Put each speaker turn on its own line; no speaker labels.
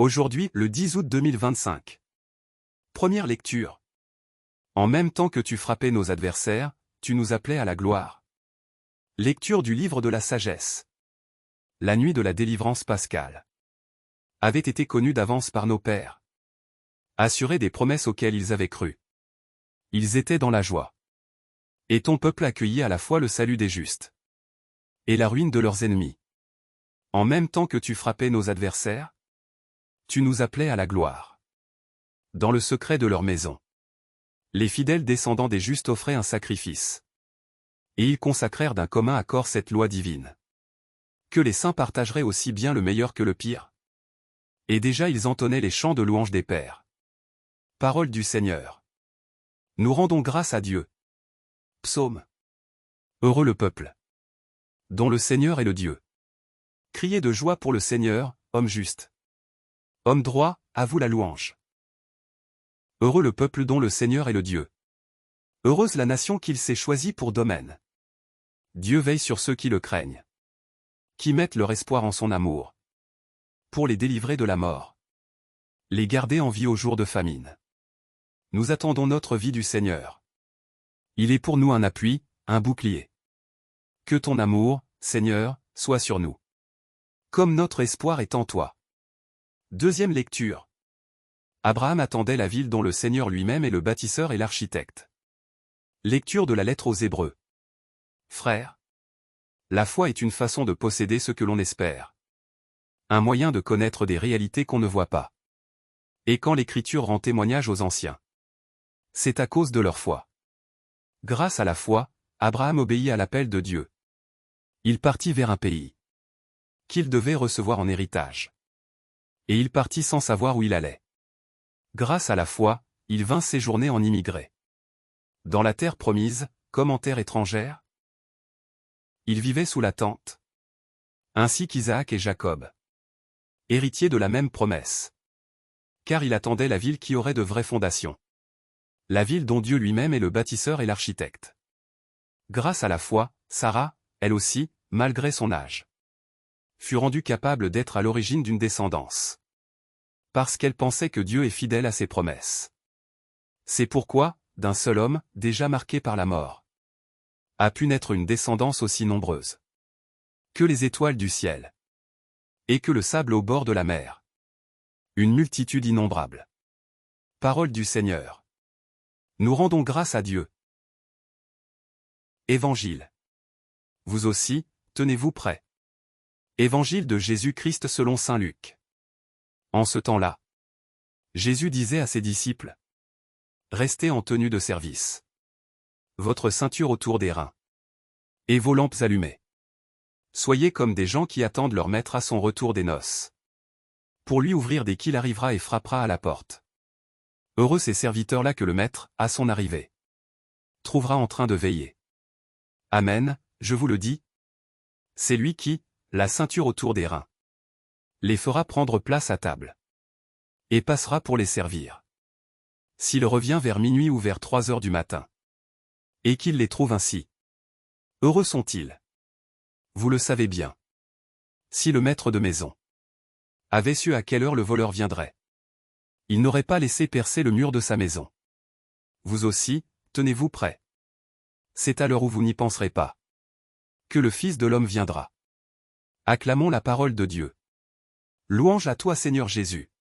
Aujourd'hui, le 10 août 2025. Première lecture. En même temps que tu frappais nos adversaires, tu nous appelais à la gloire. Lecture du livre de la sagesse. La nuit de la délivrance pascale avait été connue d'avance par nos pères, assurés des promesses auxquelles ils avaient cru. Ils étaient dans la joie. Et ton peuple accueillit à la fois le salut des justes et la ruine de leurs ennemis. En même temps que tu frappais nos adversaires, tu nous appelais à la gloire. Dans le secret de leur maison, les fidèles descendants des justes offraient un sacrifice. Et ils consacrèrent d'un commun accord cette loi divine. Que les saints partageraient aussi bien le meilleur que le pire. Et déjà ils entonnaient les chants de louange des pères. Parole du Seigneur. Nous rendons grâce à Dieu. Psaume. Heureux le peuple, dont le Seigneur est le Dieu. Criez de joie pour le Seigneur, homme juste. Homme droit, à vous la louange. Heureux le peuple dont le Seigneur est le Dieu. Heureuse la nation qu'il s'est choisie pour domaine. Dieu veille sur ceux qui le craignent, qui mettent leur espoir en son amour, pour les délivrer de la mort, les garder en vie au jour de famine. Nous attendons notre vie du Seigneur. Il est pour nous un appui, un bouclier. Que ton amour, Seigneur, soit sur nous. Comme notre espoir est en toi. Deuxième lecture. Abraham attendait la ville dont le Seigneur lui-même est le bâtisseur et l'architecte. Lecture de la lettre aux Hébreux. Frères, la foi est une façon de posséder ce que l'on espère. Un moyen de connaître des réalités qu'on ne voit pas. Et quand l'Écriture rend témoignage aux anciens, c'est à cause de leur foi. Grâce à la foi, Abraham obéit à l'appel de Dieu. Il partit vers un pays qu'il devait recevoir en héritage. Et il partit sans savoir où il allait. Grâce à la foi, il vint séjourner en immigré. Dans la terre promise, comme en terre étrangère, il vivait sous la tente. Ainsi qu'Isaac et Jacob, héritiers de la même promesse. Car il attendait la ville qui aurait de vraies fondations. La ville dont Dieu lui-même est le bâtisseur et l'architecte. Grâce à la foi, Sarah, elle aussi, malgré son âge, fut rendue capable d'être à l'origine d'une descendance. Parce qu'elle pensait que Dieu est fidèle à ses promesses. C'est pourquoi, d'un seul homme, déjà marqué par la mort, a pu naître une descendance aussi nombreuse que les étoiles du ciel, et que le sable au bord de la mer. Une multitude innombrable. Parole du Seigneur. Nous rendons grâce à Dieu. Évangile. Vous aussi, tenez-vous prêts. Évangile de Jésus-Christ selon saint Luc. En ce temps-là, Jésus disait à ses disciples: Restez en tenue de service. Votre ceinture autour des reins. Et vos lampes allumées. Soyez comme des gens qui attendent leur maître à son retour des noces. Pour lui ouvrir dès qu'il arrivera et frappera à la porte. Heureux ces serviteurs-là que le maître, à son arrivée, trouvera en train de veiller. Amen, je vous le dis. C'est lui qui, la ceinture autour des reins, les fera prendre place à table. Et passera pour les servir. S'il revient vers minuit ou vers 3 heures du matin. Et qu'il les trouve ainsi. Heureux sont-ils. Vous le savez bien. Si le maître de maison avait su à quelle heure le voleur viendrait, il n'aurait pas laissé percer le mur de sa maison. Vous aussi, tenez-vous prêts. C'est à l'heure où vous n'y penserez pas que le Fils de l'homme viendra. Acclamons la parole de Dieu. Louange à toi Seigneur Jésus.